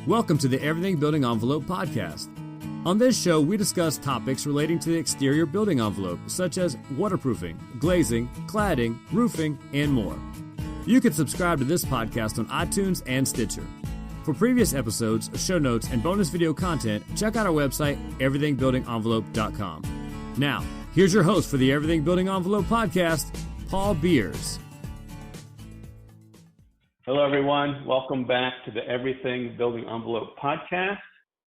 Welcome to the Everything Building Envelope podcast. On this show, we discuss topics relating to the exterior building envelope, such as waterproofing, glazing, cladding, roofing, and more. You can subscribe to this podcast on iTunes and Stitcher. For previous episodes, show notes, and bonus video content, check out our website, everythingbuildingenvelope.com. Now, here's your host for the Everything Building Envelope podcast, Paul Beers. Hello, everyone. Welcome back to the Everything Building Envelope podcast.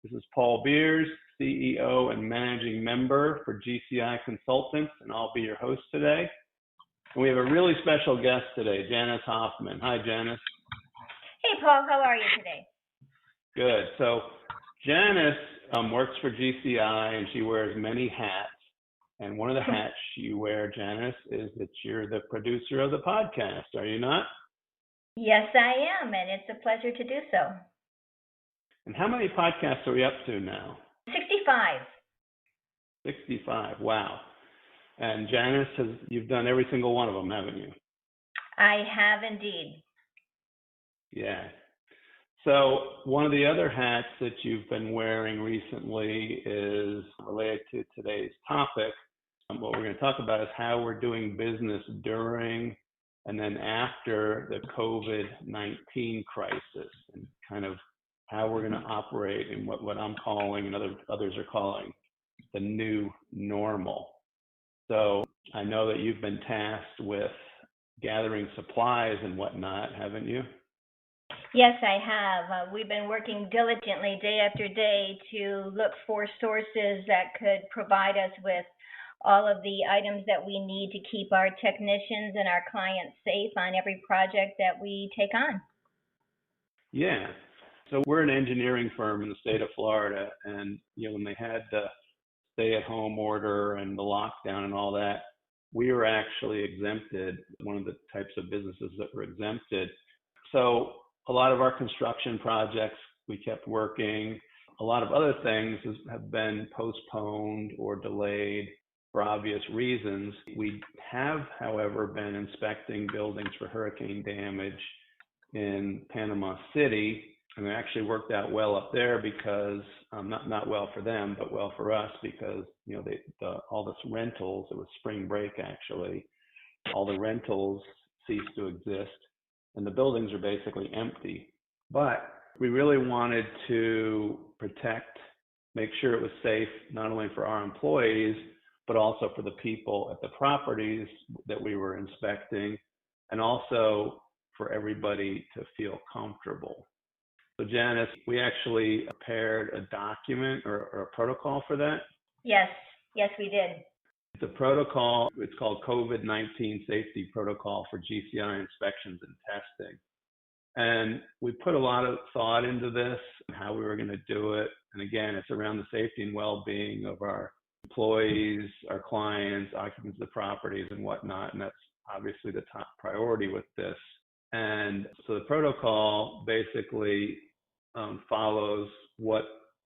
This is Paul Beers, CEO and managing member for GCI Consultants, and I'll be your host today. And we have a really special guest today, Janice Hoffman. Hi, Janice. Hey, Paul. How are you today? Good. So Janice works for GCI, and she wears many hats. And one of the hats you wear, Janice, is that you're the producer of the podcast. Are you not? Yes, I am, and it's a pleasure to do so. And how many podcasts are we up to now? 65. 65, wow. And Janice, you've done every single one of them, haven't you? I have indeed. Yeah. So one of the other hats that you've been wearing recently is related to today's topic. What we're going to talk about is how we're doing business during and then after the COVID-19 crisis, and kind of how we're going to operate in what I'm calling and others are calling the new normal. So I know that you've been tasked with gathering supplies and whatnot, haven't you? Yes, I have. We've been working diligently day after day to look for sources that could provide us with all of the items that we need to keep our technicians and our clients safe on every project that we take on. Yeah. So we're an engineering firm in the state of Florida, and when they had the stay-at-home order and the lockdown and all that, we were actually exempted, one of the types of businesses that were exempted. So a lot of our construction projects, we kept working. A lot of other things have been postponed or delayed for obvious reasons. We have, however, been inspecting buildings for hurricane damage in Panama City, and it actually worked out well up there because, not well for them, but well for us because, all this rentals, it was spring break actually, all the rentals ceased to exist and the buildings are basically empty. But we really wanted to make sure it was safe, not only for our employees, but also for the people at the properties that we were inspecting, and also for everybody to feel comfortable. So Janice, we actually prepared a document or a protocol for that. Yes, we did. The protocol, it's called COVID-19 Safety Protocol for GCI Inspections and Testing. And we put a lot of thought into this, how we were going to do it. And again, it's around the safety and well-being of our employees, our clients, occupants of the properties and whatnot. And that's obviously the top priority with this. And so the protocol basically follows what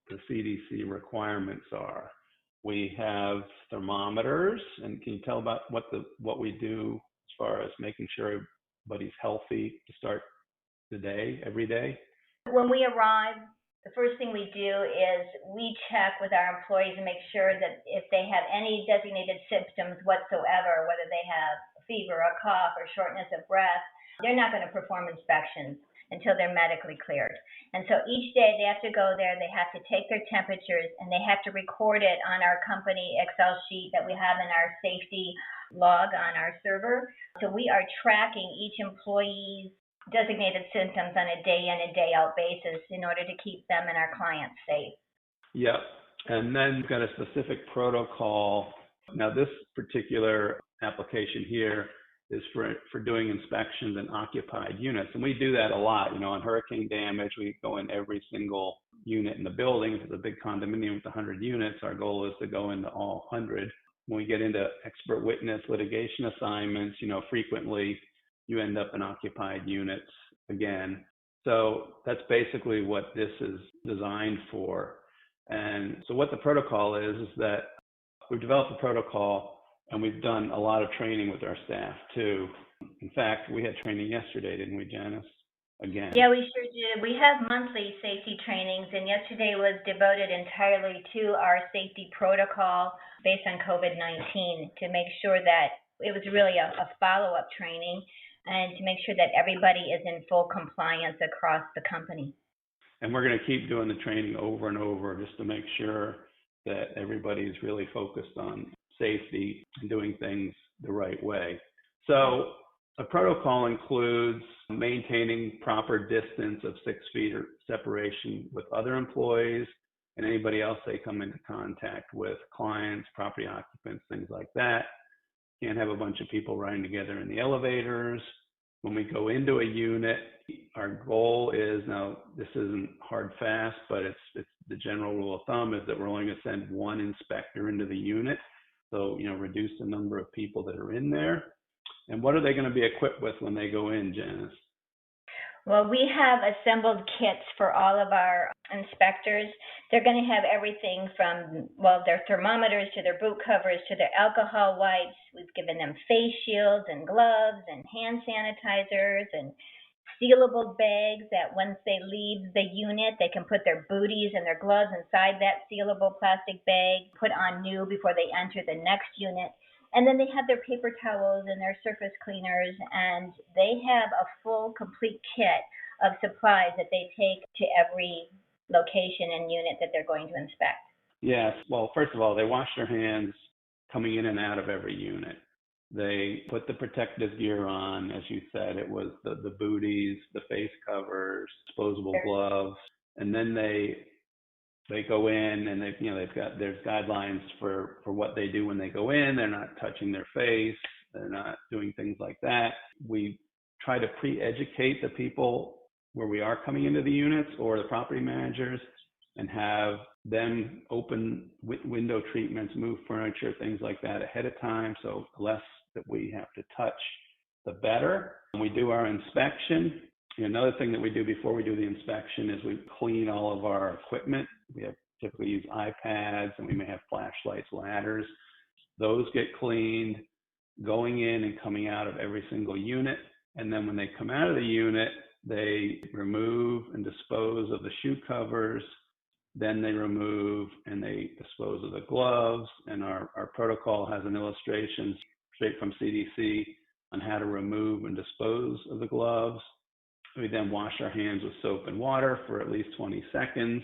the CDC requirements are. We have thermometers, and can you tell about what we do as far as making sure everybody's healthy to start the day, every day? When we arrive, the first thing we do is we check with our employees and make sure that if they have any designated symptoms whatsoever, whether they have a fever, a cough, or shortness of breath, they're not going to perform inspections until they're medically cleared. And so each day they have to go there, they have to take their temperatures, and they have to record it on our company Excel sheet that we have in our safety log on our server. So we are tracking each employee's designated symptoms on a day in and day out basis in order to keep them and our clients safe. Yep. And then we've got a specific protocol. Now this particular application here is for doing inspections in occupied units. And we do that a lot. On hurricane damage, we go in every single unit in the building. If it's a big condominium with 100 units, our goal is to go into all 100. When we get into expert witness litigation assignments, frequently you end up in occupied units again. So that's basically what this is designed for. And so what the protocol is that we've developed a protocol, and we've done a lot of training with our staff too. In fact, we had training yesterday, didn't we, Janice? again? Yeah, we sure do. We have monthly safety trainings, and yesterday was devoted entirely to our safety protocol based on COVID-19 to make sure that it was really a follow-up training and to make sure that everybody is in full compliance across the company. And we're going to keep doing the training over and over just to make sure that everybody's really focused on safety and doing things the right way. So a protocol includes maintaining proper distance of 6 feet or separation with other employees and anybody else they come into contact with, clients, property occupants, things like that. Can't have a bunch of people riding together in the elevators. When we go into a unit, our goal is, now this isn't hard fast, but it's the general rule of thumb is that we're only going to send one inspector into the unit. So, reduce the number of people that are in there. And what are they going to be equipped with when they go in, Janice? Well, we have assembled kits for all of our inspectors. They're going to have everything from, their thermometers to their boot covers to their alcohol wipes. We've given them face shields and gloves and hand sanitizers and sealable bags that once they leave the unit, they can put their booties and their gloves inside that sealable plastic bag, put on new before they enter the next unit. And then they have their paper towels and their surface cleaners, and they have a full, complete kit of supplies that they take to every location and unit that they're going to inspect. Yes. Well, first of all, they wash their hands coming in and out of every unit. They put the protective gear on. As you said, it was the booties, the face covers, disposable gloves, and then they go in and there's guidelines for what they do when they go in. They're not touching their face. They're not doing things like that. We try to pre-educate the people where we are coming into the units or the property managers and have them open window treatments, move furniture, things like that ahead of time. So the less that we have to touch, the better. When we do our inspection, another thing that we do before we do the inspection is we clean all of our equipment. We typically use iPads and we may have flashlights, ladders. Those get cleaned going in and coming out of every single unit. And then when they come out of the unit, they remove and dispose of the shoe covers. Then they remove and they dispose of the gloves. And our protocol has an illustration straight from CDC on how to remove and dispose of the gloves. We then wash our hands with soap and water for at least 20 seconds,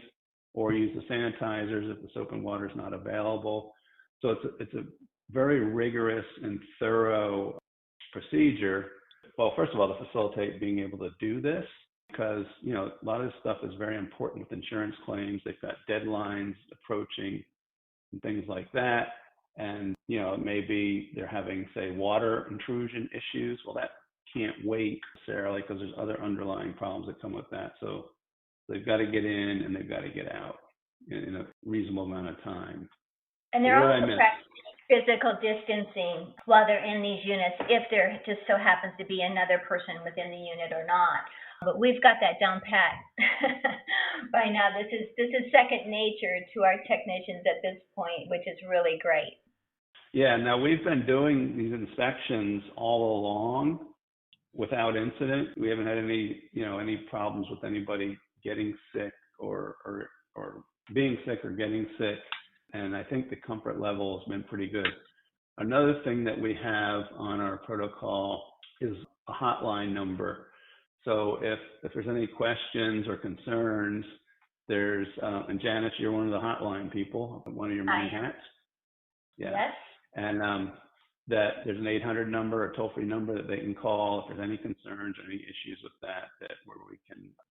or use the sanitizers if the soap and water is not available. So it's a very rigorous and thorough procedure. Well, first of all, to facilitate being able to do this, because a lot of this stuff is very important with insurance claims. They've got deadlines approaching and things like that. And maybe they're having, say, water intrusion issues. Well, that can't wait necessarily because there's other underlying problems that come with that. So they've got to get in and they've got to get out in a reasonable amount of time. And they're also practicing physical distancing while they're in these units, if there just so happens to be another person within the unit or not. But we've got that down pat by now. This is second nature to our technicians at this point, which is really great. Yeah, now we've been doing these inspections all along without incident. We haven't had any problems with anybody getting sick or being sick or getting sick. And I think the comfort level has been pretty good. Another thing that we have on our protocol is a hotline number. So if there's any questions or concerns, there's, and Janice, you're one of the hotline people, one of your many hats. Yeah. Yes. And that there's an 800 number, a toll-free number that they can call if there's any concerns or any issues with that where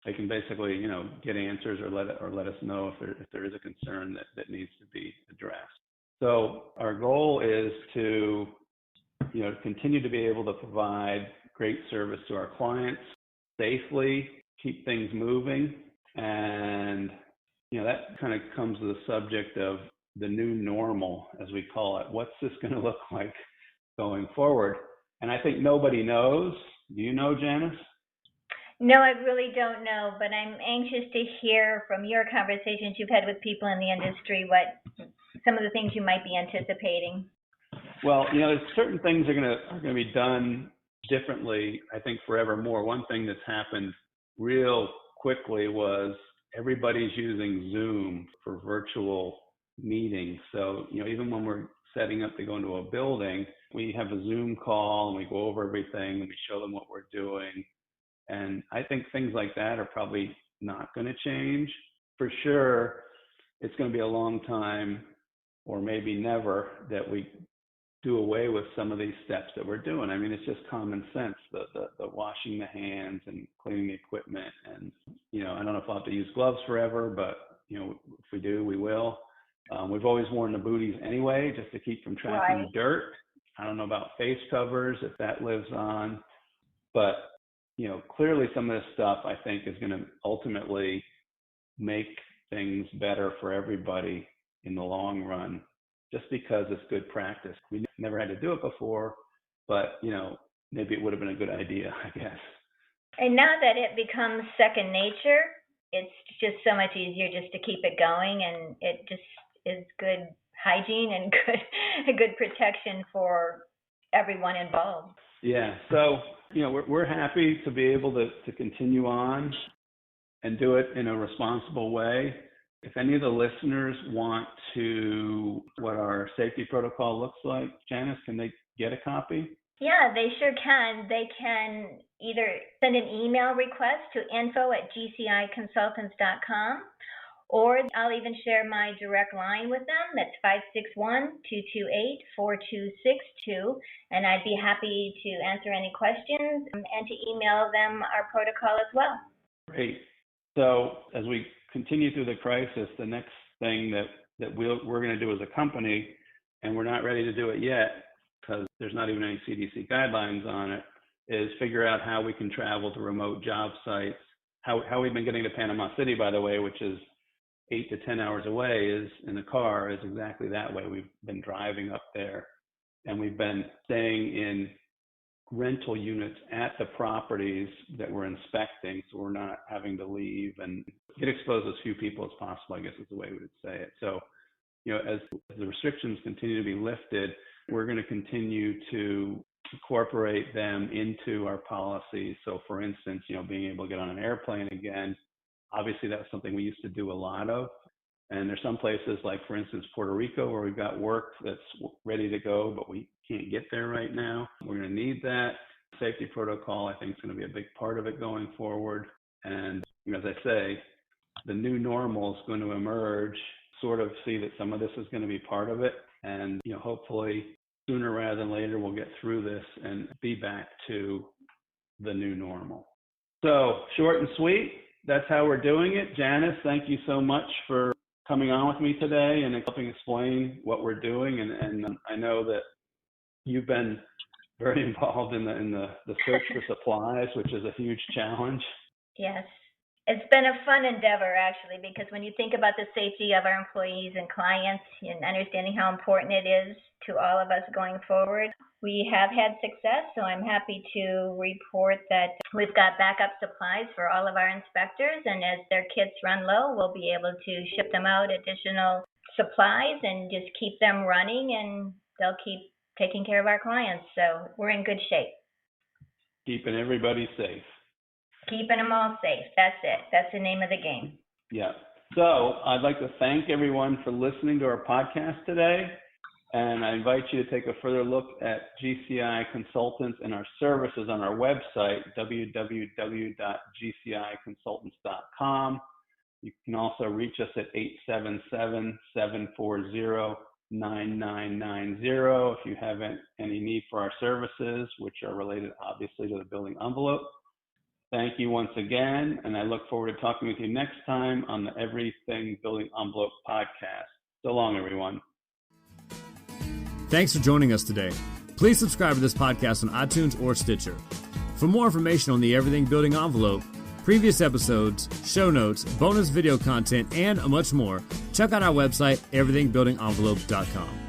they can basically, get answers or let us know if there is a concern that needs to be addressed. So our goal is to, continue to be able to provide great service to our clients safely, keep things moving. And, that kind of comes to the subject of the new normal, as we call it. What's this going to look like going forward? And I think nobody knows. Do you know, Janice? No, I really don't know, but I'm anxious to hear from your conversations you've had with people in the industry, what some of the things you might be anticipating. Well, there's certain things are going to be done differently, I think, forevermore. One thing that's happened real quickly was everybody's using Zoom for virtual meetings. So, even when we're setting up to go into a building, we have a Zoom call and we go over everything and we show them what we're doing. And I think things like that are probably not going to change. For sure, it's going to be a long time, or maybe never, that we do away with some of these steps that we're doing. I mean, it's just common sense, the washing the hands and cleaning the equipment. And, I don't know if I'll have to use gloves forever, but, if we do, we will. We've always worn the booties anyway, just to keep from trapping dirt. I don't know about face covers, if that lives on. But, clearly some of this stuff I think is going to ultimately make things better for everybody in the long run, just because it's good practice. We never had to do it before, but, maybe it would have been a good idea, I guess. And now that it becomes second nature, it's just so much easier just to keep it going, and it just is good hygiene and good protection for everyone involved. Yeah. So, we're happy to be able to continue on and do it in a responsible way. If any of the listeners want to what our safety protocol looks like, Janice, can they get a copy? Yeah, they sure can. They can either send an email request to info@gciconsultants.com, or I'll even share my direct line with them. That's 561-228-4262. And I'd be happy to answer any questions and to email them our protocol as well. Great. So as we continue through the crisis, the next thing that we're going to do as a company, and we're not ready to do it yet because there's not even any CDC guidelines on it, is figure out how we can travel to remote job sites. How we've been getting to Panama City, by the way, which is 8 to 10 hours away, is in the car, is exactly that way. We've been driving up there, and we've been staying in rental units at the properties that we're inspecting, so we're not having to leave and get exposed to as few people as possible, I guess is the way we would say it. So, as the restrictions continue to be lifted, we're going to continue to incorporate them into our policies. So for instance, being able to get on an airplane again, obviously that's something we used to do a lot of. And there's some places like, for instance, Puerto Rico, where we've got work that's ready to go, but we can't get there right now. We're going to need that. Safety protocol, I think, is going to be a big part of it going forward. And as I say, the new normal is going to emerge, sort of see that some of this is going to be part of it. And, hopefully sooner rather than later, we'll get through this and be back to the new normal. So short and sweet, that's how we're doing it. Janice, thank you so much for coming on with me today and helping explain what we're doing. And I know that you've been very involved in the search for supplies, which is a huge challenge. Yes. It's been a fun endeavor, actually, because when you think about the safety of our employees and clients and understanding how important it is to all of us going forward, we have had success. So I'm happy to report that we've got backup supplies for all of our inspectors. And as their kits run low, we'll be able to ship them out additional supplies and just keep them running, and they'll keep taking care of our clients. So we're in good shape. Keeping everybody safe. Keeping them all safe. That's it. That's the name of the game. Yeah. So I'd like to thank everyone for listening to our podcast today. And I invite you to take a further look at GCI Consultants and our services on our website, www.gciconsultants.com. You can also reach us at 877-740-9990 if you have any need for our services, which are related, obviously, to the building envelope. Thank you once again, and I look forward to talking with you next time on the Everything Building Envelope podcast. So long, everyone. Thanks for joining us today. Please subscribe to this podcast on iTunes or Stitcher. For more information on the Everything Building Envelope, previous episodes, show notes, bonus video content, and much more, check out our website, everythingbuildingenvelope.com.